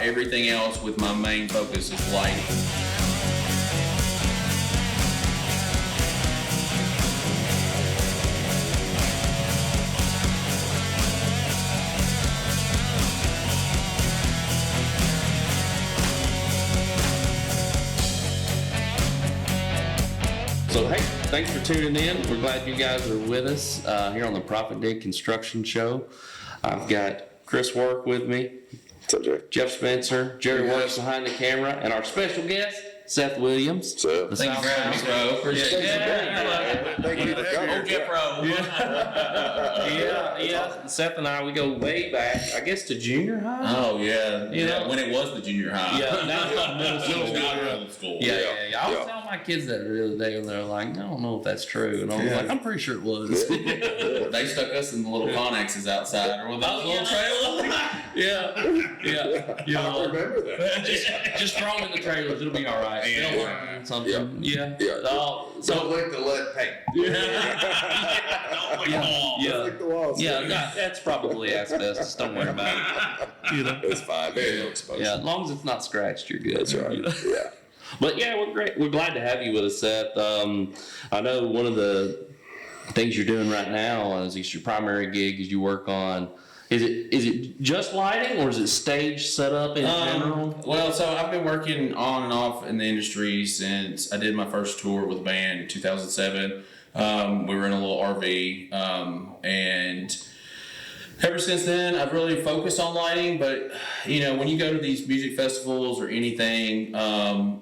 about everything else with my main focus is lighting. So, hey, thanks for tuning in. We're glad you guys are with us here on the ProfitDig Construction Show. I've got Chris Work with me, Jeff Spencer, Jerry works behind the camera, and our special guest, Seth Williams. Thank you for having me, bro. Appreciate it. Thank you for coming. Old Jeff, bro. Yeah. Seth and I, we go way back, I guess, to junior high. Oh, yeah. Yeah. When it was the junior high. Yeah, now it's middle school. Middle school. Yeah. I was telling my kids that the other day, and they're like, I don't know if that's true. And I was like, I'm pretty sure it was. They stuck us in the little Connexes outside, or with those little trailers. Yeah. I remember that. Just throw them in the trailers. It'll be all right. Yeah. They'll learn something. Yeah. Don't lick the lead paint. Lick the walls. Yeah, that's probably asbestos. Don't worry about it. It's fine. Very no exposure. Yeah, as long as it's not scratched, you're good. That's right. Yeah. But yeah, we're great. We're glad to have you with us, Seth. I know one of the things you're doing right now is your primary gig is you work on. Is it just lighting, or is it stage setup in general? Well, so I've been working on and off in the industry since I did my first tour with a band in 2007. We were in a little RV, and ever since then, I've really focused on lighting. But when you go to these music festivals or anything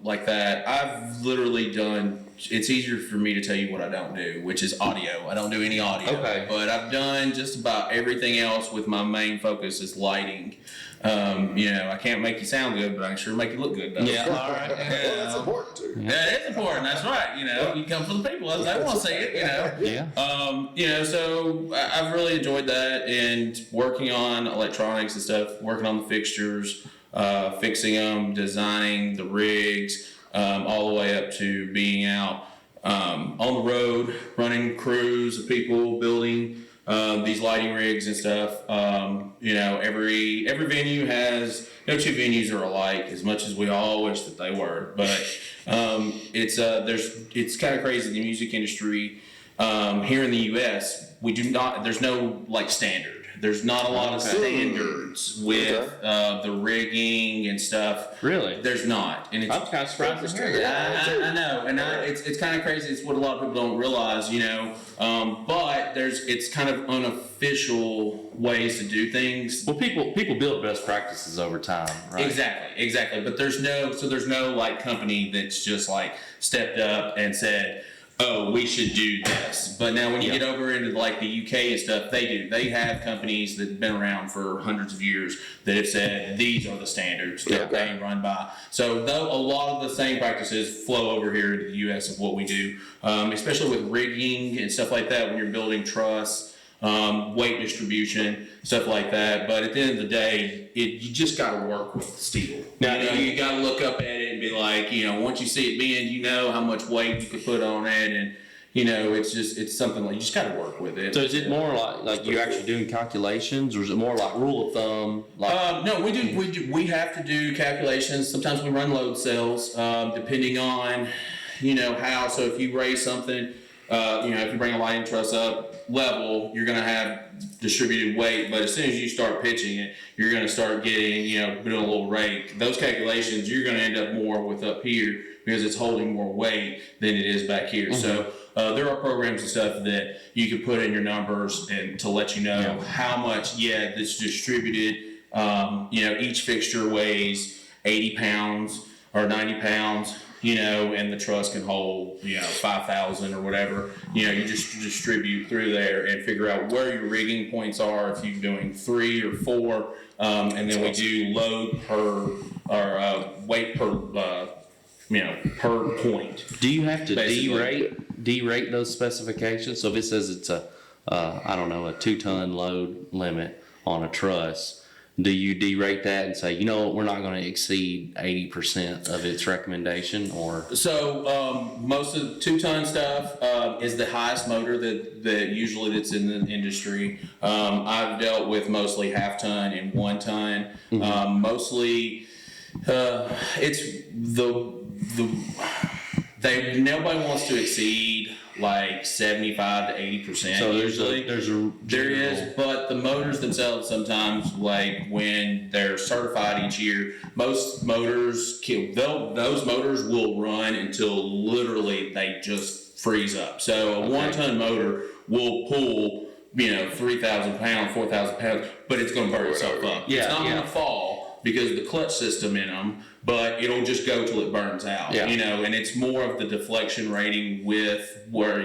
like that, I've literally done. It's easier for me to tell you what I don't do, which is audio. I don't do any audio. Okay. But I've done just about everything else with my main focus is lighting. I can't make you sound good, but I can sure make you look good, though. Yeah, all right. Well, that's important too. Yeah, it's important. That's right. You come for the people. They want to see it. Yeah. So I've really enjoyed that and working on electronics and stuff, working on the fixtures, fixing them, designing the rigs, all the way up to being out on the road, running crews of people, building these lighting rigs and stuff. Every venue has, no two venues are alike, as much as we all wish that they were. But it's kind of crazy. The music industry here in the U.S. There's no standard. There's not a lot of standards with the rigging and stuff. Really? There's not. And I'm kind of surprised to hear that. I know, and it's kind of crazy. It's what a lot of people don't realize, But it's kind of unofficial ways to do things. Well, people build best practices over time, right? Exactly. But there's no company that's just stepped up and said, oh, we should do this. But now when you get over into the UK and stuff, they have companies that have been around for hundreds of years that have said these are the standards that they run by. So though a lot of the same practices flow over here to the US of what we do, especially with rigging and stuff like that when you're building truss, weight distribution, stuff like that. But at the end of the day, you just got to work with steel. Now, you got to look up at it and be like, once you see it bend, how much weight you could put on it. And, it's something you just got to work with it. So is it more like you're actually doing calculations, or is it more like rule of thumb? No, we have to do calculations. Sometimes we run load cells, depending on, how. So if you raise something, if you bring a lighting truss up level, you're going to have distributed weight, but as soon as you start pitching it, you're going to start getting, doing a little rake. Those calculations, you're going to end up more with up here because it's holding more weight than it is back here. Mm-hmm. So there are programs and stuff that you can put in your numbers and to let you know how much, that's distributed. Each fixture weighs 80 pounds or 90 pounds. And the truss can hold, 5,000 or whatever. You just distribute through there and figure out where your rigging points are if you're doing 3 or 4. And then we do load per, or weight per, per point. Do you have to derate those specifications? So if it says it's a 2-ton load limit on a truss, do you derate that and say, you know what, we're not going to exceed 80% of its recommendation, or? So most of the 2-ton stuff is the highest motor that usually that's in the industry. I've dealt with mostly 1/2 ton and 1 ton. Mostly it's nobody wants to exceed like 75 to 80%. So There is, but the motors themselves sometimes, like when they're certified each year, most motors those motors will run until literally they just freeze up. So a 1-ton motor will pull 3,000 pounds, 4,000 pounds, but it's going to burn itself up. Yeah, it's not going to fall because of the clutch system in them, but it'll just go till it burns out. Yeah. And it's more of the deflection rating with where,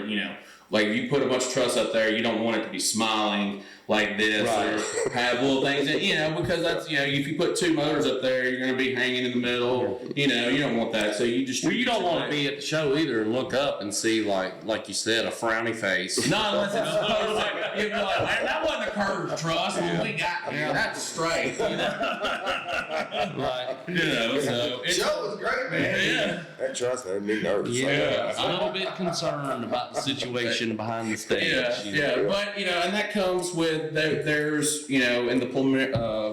like if you put a bunch of truss up there, you don't want it to be smiling like this or have little things that, because that's, if you put 2 motors up there, you're going to be hanging in the middle. You don't want that. So you just. Well, you don't want to be at the show either and look up and see, like you said, a frowny face. No, unless it's you'd be like, man, that wasn't a curved truss when we got here. That's straight. Right. So it's. Show was great, man. Yeah. That truss made me nervous. Yeah, a little bit concerned about the situation behind the stage. But and that comes with there's in the preliminary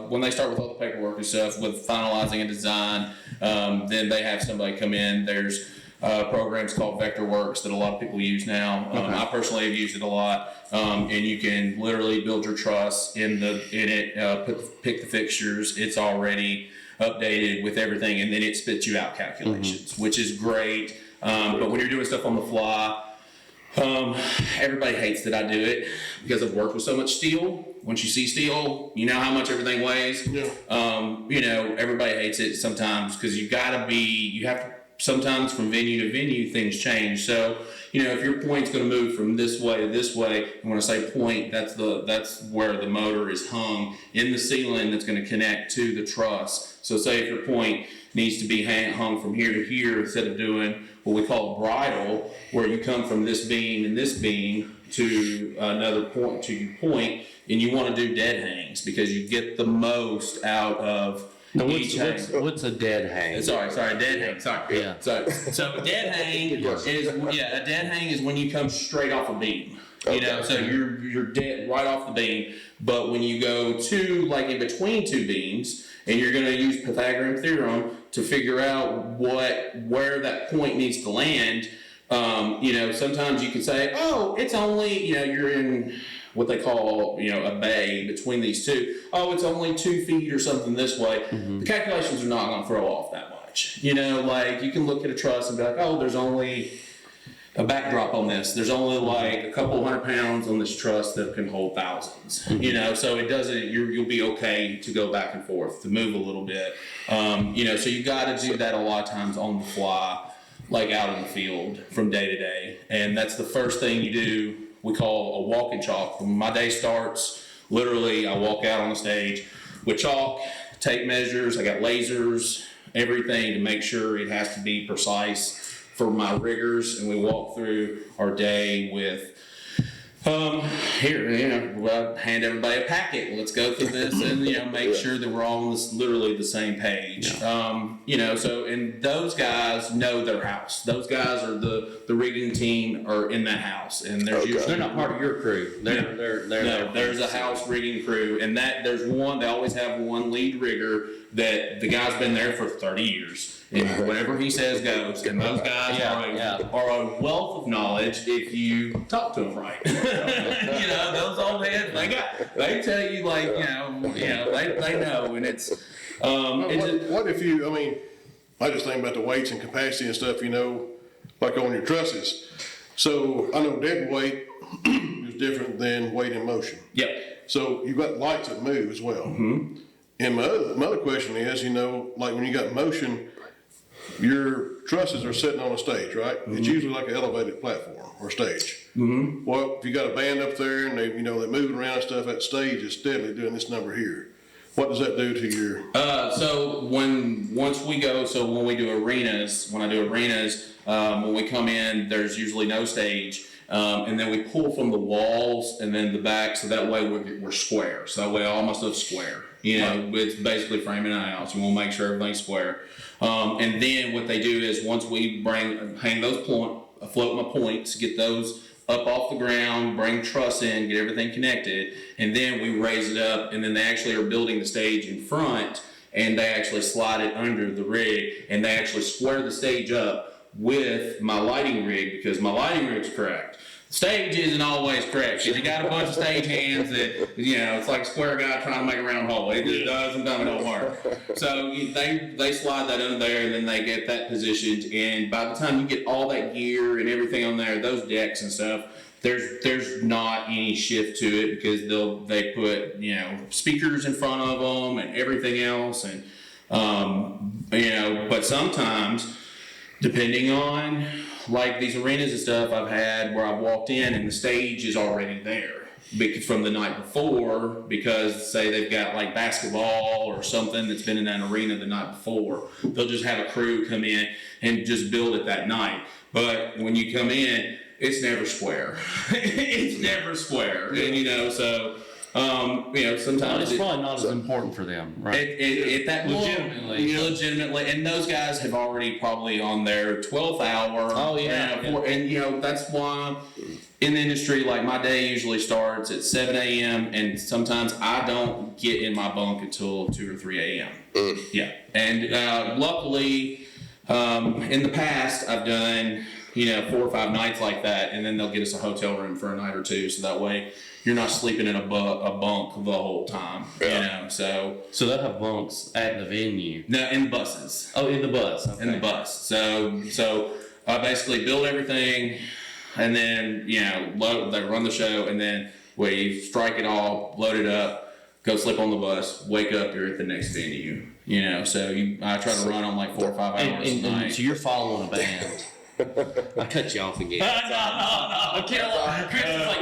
when they start with all the paperwork and stuff with finalizing a design, then they have somebody come in. There's programs called Vectorworks that a lot of people use now. I personally have used it a lot, and you can literally build your truss in it, pick the fixtures. It's already updated with everything, and then it spits you out calculations, which is great. But when you're doing stuff on the fly, everybody hates that I do it because I've worked with so much steel. Once you see steel, you know how much everything weighs. Everybody hates it sometimes because you have to, sometimes from venue to venue, things change. So, if your point's going to move from this way to this way, and when I say point, that's where the motor is hung in the ceiling that's going to connect to the truss. So say if your point needs to be hung from here to here instead of doing what we call a bridle, where you come from this beam and this beam to another point to your point, and you want to do dead hangs because you get the most out of each hang. What's a dead hang? Sorry, dead hang. Sorry. Yeah. So a dead hang a dead hang is when you come straight off a beam. So you're dead right off the beam. But when you go to like in between 2 beams, and you're going to use Pythagorean theorem to figure out where that point needs to land. Sometimes you can say, oh, it's only, you're in what they call, a bay between these 2. Oh, it's only 2 feet or something this way. The calculations are not going to throw off that much. Like you can look at a truss and be like, oh, there's only a backdrop on this. There's only like a couple 100 pounds on this truss that can hold thousands. So it doesn't. You'll be okay to go back and forth to move a little bit. So you got to do that a lot of times on the fly, like out in the field from day to day. And that's the first thing you do. We call a walk and chalk. When my day starts, literally I walk out on the stage with chalk, tape measures. I got lasers, everything to make sure it has to be precise for my riggers, and we walk through our day with we'll hand everybody a packet. Let's go through this and make sure that we're all on literally the same page. So and those guys know their house. Those guys are the rigging team are in that house, and they're not part of your crew. There's a house rigging crew, and there's one. They always have one lead rigger that the guy's been there for 30 years. And whatever he says goes, and those guys are a wealth of knowledge if you talk to them right. Those old heads, they tell you they know, and it's. What if you? I just think about the weights and capacity and stuff. Like on your trusses. So I know dead weight is different than weight in motion. Yep. So you've got lights that move as well. Mm-hmm. And my other question is, like when you got motion. Your trusses are sitting on a stage, right? Mm-hmm. It's usually like an elevated platform or stage. Mm-hmm. Well, if you got a band up there and they're moving around and stuff, that stage is steadily doing this number here. What does that do to your? When we do arenas, when we come in, there's usually no stage. And then we pull from the walls and then the back, so that way we're square. So that way almost a square. You know, it's basically framing a house. You want to make sure everything's square. And then what they do is once we hang those float my points, get those up off the ground, bring truss in, get everything connected, and then we raise it up, and then they actually are building the stage in front, and they actually slide it under the rig, and they actually square the stage up with my lighting rig, because my lighting rig's correct. The stage isn't always correct, because you got a bunch of stage hands that, you know, it's like a square guy trying to make a round hole. It just doesn't work. So they slide that under there, and then they get that positioned, and by the time you get all that gear and everything on there, those decks and stuff, there's not any shift to it, because they put, you know, speakers in front of them and everything else, and you know, but sometimes depending on like these arenas and stuff I've had where I've walked in and the stage is already there from the night before, because say they've got like basketball or something that's been in that arena the night before, they'll just have a crew come in and just build it that night. But when you come in, it's never square. It's never square. And you know, so you know, sometimes it's probably not as important for them, right? Legitimately, and those guys have already probably on their 12th hour. Oh yeah, and you know, that's why in the industry, like my day usually starts at 7 a.m. and sometimes I don't get in my bunk until 2 or 3 a.m. Yeah, and luckily, in the past I've done, you know, 4 or 5 nights like that, and then they'll get us a hotel room for a night or two, so that way you're not sleeping in a bunk the whole time, you know. So they'll have bunks at the venue. No, in the buses. Oh, in the bus. Okay. In the bus. So I basically build everything, and then you know they run the show, and then we strike it all, load it up, go sleep on the bus, wake up, you're at the next venue. You know, so I try to run on like 4 or 5 hours a night. So you're following a band. I cut you off again. No. Chris is like,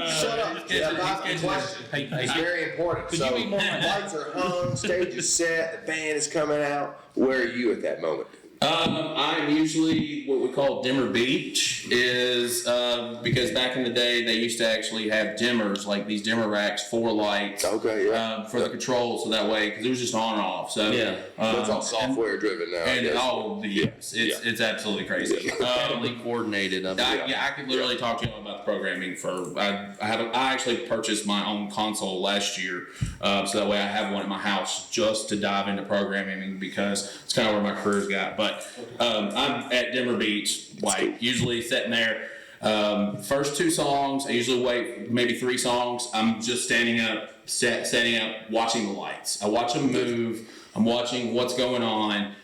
Shut up. It's very important. Could So you be more like that? lights are hung, stage is set, the band is coming out. Where are you at that moment? I'm usually what we call dimmer beach, is because back in the day they used to actually have dimmers, like these dimmer racks for lights. Okay, yeah. For the control, so that way, because it was just on and off. So yeah, it's all software driven now. It's absolutely crazy. Totally coordinated. I could literally talk to you about the programming for. I actually purchased my own console last year, so that way I have one at my house just to dive into programming, because it's kind of where my career's got. But I'm at Denver Beach, like usually sitting there. First 2 songs, I usually wait maybe 3 songs. I'm just standing up, watching the lights. I watch them move. I'm watching what's going on.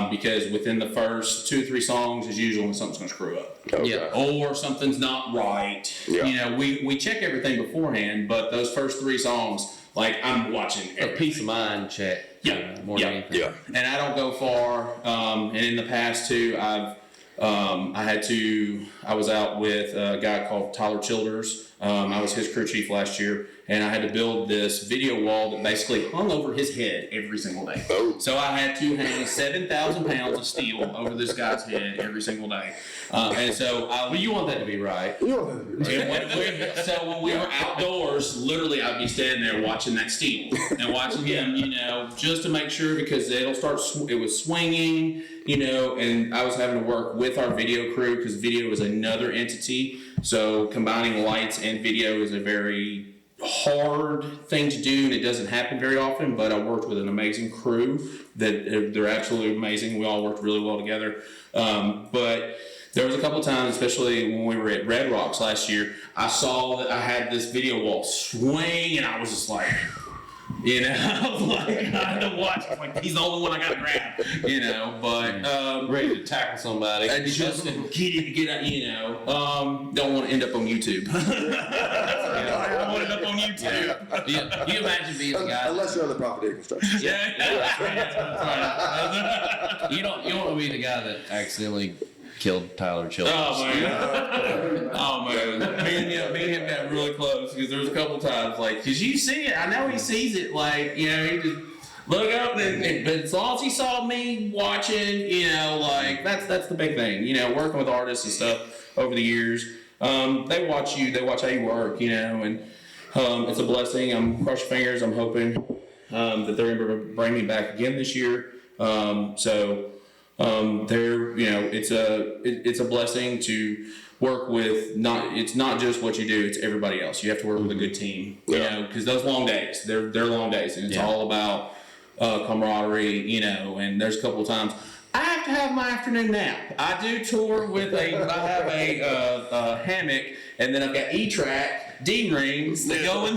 Because within the first 2 or 3 songs is usually when something's going to screw up. Okay. Yeah. Or something's not right. Yeah. You know, we check everything beforehand, but those first 3 songs, like I'm watching everything. A peace of mind check. More than anything. Yeah. And I don't go far. And in the past too, I was out with a guy called Tyler Childers. I was his crew chief last year, and I had to build this video wall that basically hung over his head every single day. Oh. So I had to hang 7,000 pounds of steel over this guy's head every single day. And so you want that to be right. so when we were outdoors, literally I'd be standing there watching that steel and watching him, you know, just to make sure, because it was swinging, you know, and I was having to work with our video crew, because video is another entity. So combining lights and video is a very hard thing to do, and it doesn't happen very often, but I worked with an amazing crew that they're absolutely amazing. We all worked really well together. But there was a couple of times, especially when we were at Red Rocks last year, I saw that I had this video wall swing, and I was just like, you know, I was like, I had to watch. I was like, he's the only one I got to grab, you know. But ready to tackle somebody. I just get out, you know. Don't want to end up on YouTube. I don't want to end up on YouTube. You imagine being the guy. Unless you're on the ProfitDig construction. You don't want to be the guy that accidentally killed Tyler Childers. Oh man. Me and him got really close, because there was a couple times, like, cause you see it, I know he sees it, like, you know, he just look up, but as long as he saw me watching, you know, like, that's the big thing, you know, working with artists and stuff over the years. They watch you, they watch how you work, you know, and It's a blessing. I'm cross your fingers. I'm hoping that they're going to bring me back again this year. It's a blessing to work with. It's not just what you do; it's everybody else. You have to work with a good team, because those long days, they're long days, and it's all about camaraderie, and there's a couple of times I have to have my afternoon nap. I do tour with I have a hammock, and then I've got E-track D-rings that go in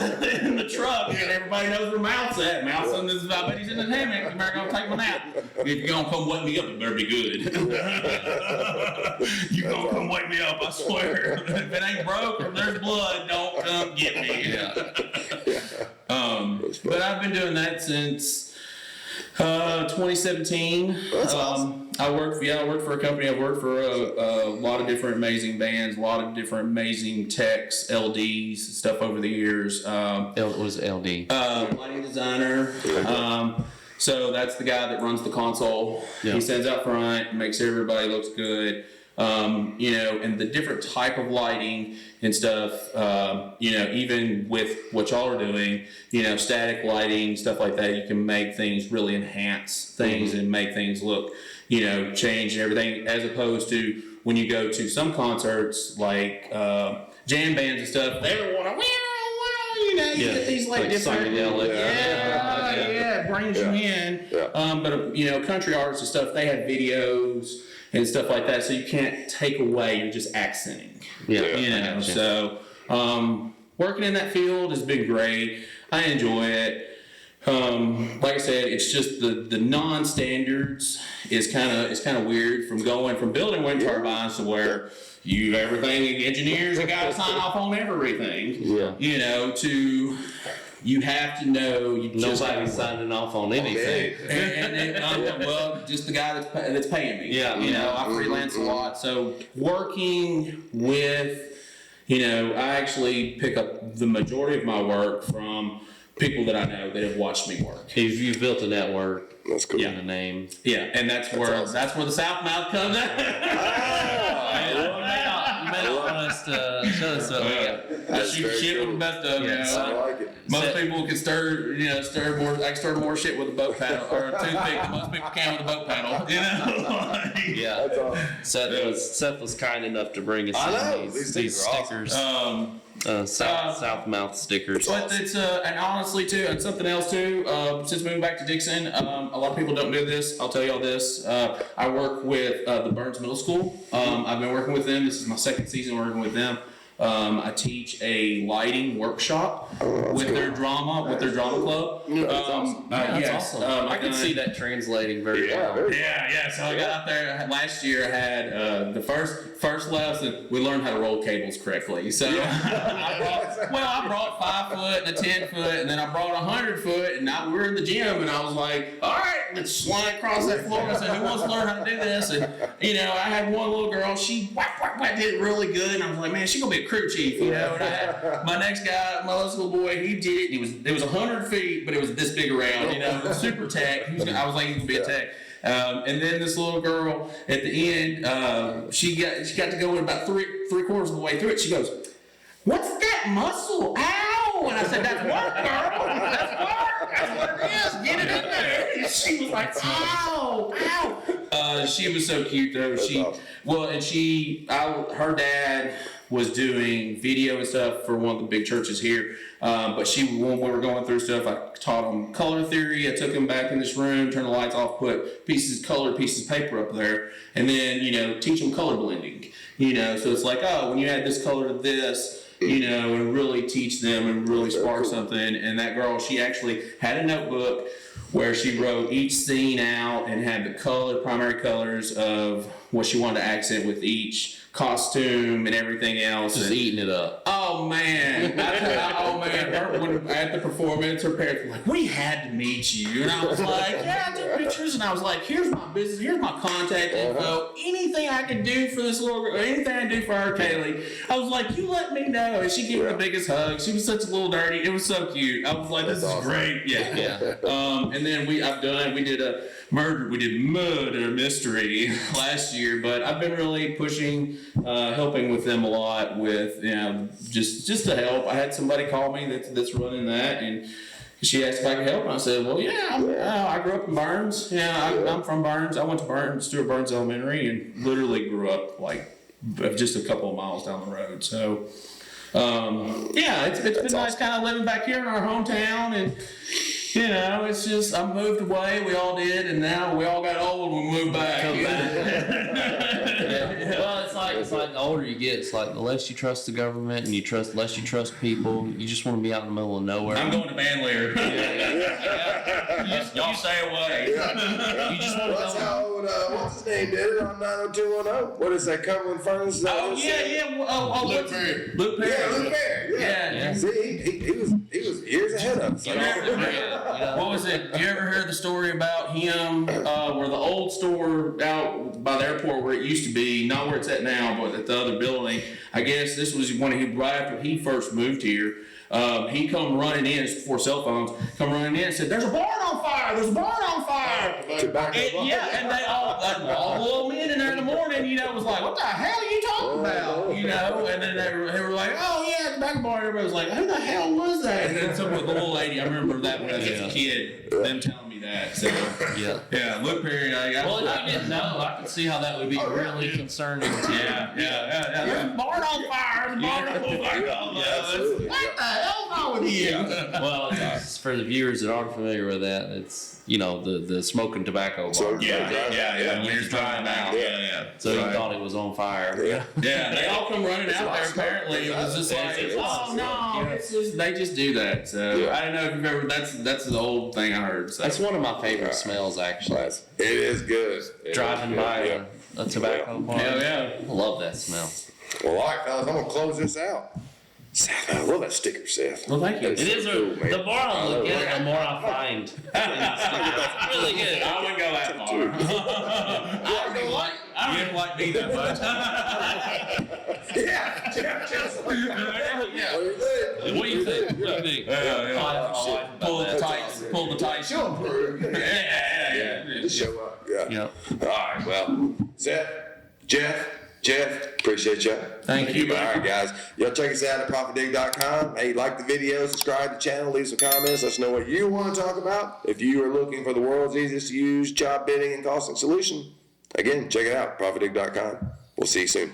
the truck, and everybody knows where Mouth's at. Mouth's in this, I bet he's in the hammock. You better go take my nap. If you're gonna come wake me up, it better be good. You gonna come wake me up, I swear. If it ain't broke or there's blood, don't come get me. But I've been doing that since 2017. That's awesome. I work for a company. I've worked for a lot of different amazing bands, a lot of different amazing techs, LDs, stuff over the years. What is LD? Lighting designer. So that's the guy that runs the console. Yeah. He stands out front, makes everybody looks good. And the different type of lighting and stuff, even with what y'all are doing, static lighting, stuff like that, you can make things really enhance things and make things look, change and everything, as opposed to when you go to some concerts like jam bands and stuff, they don't want to, you get these like different, it brings you in. But country artists and stuff, they have videos and stuff like that, so you can't take away, you're just accenting. So working in that field has been great. I enjoy it. Like I said, it's just the non-standards is kind of weird from going from building wind turbines to where engineers have got to sign off on everything. To you have to know. Nobody's signing off on anything. Just the guy that's paying me. I freelance a lot, so working with, I actually pick up the majority of my work from people that I know that have watched me work. You've built a network. That's cool. In the name. Yeah, and that's where the South Mouth comes in. Show us what we got. I shoot shit with the best of them. I like it. Most people can stir more. I can stir more shit with a boat paddle or a toothpick than most people can with a boat paddle. That's awesome. Seth was kind enough to bring us these stickers. South Mouth stickers. But it's and honestly too, and something else too. Since moving back to Dixon, a lot of people don't do this. I'll tell y'all this. I work with the Burns Middle School. I've been working with them. This is my second season working with them. I teach a lighting workshop with their drama club. That's awesome. I can see that translating very well. So I got out there last year. I had the first lesson. We learned how to roll cables correctly. So I brought 5 foot and a 10 foot, and then I brought 100 foot, and we were in the gym, and I was like, all right, let's slide across that floor. I said, who wants to learn how to do this? And I had one little girl. She did it really good, and I was like, man, she's gonna be a crew chief, And I had my next guy, my little boy, he did it. It was 100 feet, but it was this big around, super tech. I was like, he's gonna be a tech. And then this little girl at the end, she got to go in about three quarters of the way through it. She goes, "What's that muscle? Ow!" And I said, "That's work, girl. That's work. That's what it is. Get it in there." And she was like, "Ow, ow." She was so cute though. Her dad was doing video and stuff for one of the big churches here. But when we were going through stuff, I taught them color theory. I took them back in this room, turned the lights off, put colored pieces of paper up there, and then, teach them color blending. So it's like, when you add this color to this, and really teach them and really spark something. And that girl, she actually had a notebook where she wrote each scene out and had the primary colors of what she wanted to accent with each costume and everything else. Just eating it up. Oh man! When at the performance, her parents were like, "We had to meet you," and I was like, "Yeah, I took pictures," and I was like, "Here's my business, here's my contact info. Anything I could do for this little girl, anything I do for her, Kaylee." I was like, "You let me know," and she gave me the biggest hug. She was such a little dirty. It was so cute. I was like, "This is great." Yeah. And then we did murder mystery last year, but I've been really pushing, helping with them a lot with, just to help. I had somebody call me that's running that, and she asked if I could help, and I said, well, I grew up in Burns. I'm from Burns. I went to Stuart Burns Elementary, and literally grew up like just a couple of miles down the road. So, it's been nice kind of living back here in our hometown, and it's just I moved away. We all did, and now we all got old and we moved back. Well, it's like the older you get, it's like the less you trust the government and the less you trust people. You just want to be out in the middle of nowhere. I'm going to Bandleer. Y'all stay away. You just want to That's go. how old, what's his name did it on 90210? What is that, Cumberland Furnace? Oh, yeah. Luke Perry. Luke Perry. Yeah, Luke Perry. Yeah. See, he was years ahead of us. What was it? You ever heard the story about him, where the old store out by the airport where it used to be, not where it's at now, but at the other building? I guess this was right after he first moved here. He come running in, it's before cell phones, come running in and said, there's a barn on fire, there's a barn on fire. Tobacco. And they all the little men in there in the morning, was like, what the hell are you talking about? And then they were like, oh yeah, tobacco barn. Everybody was like, who the hell was that? And then some of the little lady, I remember that when I was a kid, them telling me that. So Luke Perry. Well, if you didn't know, I could see how that would be really concerning to you. There's a barn on fire, there's a barn on fire. What the hell's wrong with you? Well, for the viewers that aren't familiar with that, it's the smoking tobacco bar. Yeah. When you're driving out. So he thought it was on fire. Yeah, they all come running out there. Apparently, it was just like, oh no, it's just they just do that. So I don't know if you've ever. That's the old thing I heard. So. That's one of my favorite smells, actually. It is good. Driving by a tobacco bar. Yeah. I love that smell. Well, all right, fellas, I'm gonna close this out. Seth, I love that sticker, Seth. Well, thank you. It is cool, man. the more I look at it, the more I find. It's really good. I wouldn't go that far. I didn't like me that much. What do you think? Pull the tight. She'll improve. Just show up. Yeah. All right, well, Seth, Jeff, appreciate you. Thank you. All right, guys. Y'all check us out at ProfitDig.com. Hey, like the video, subscribe to the channel, leave some comments. Let us know what you want to talk about. If you are looking for the world's easiest to use job bidding and costing solution, again, check it out, ProfitDig.com. We'll see you soon.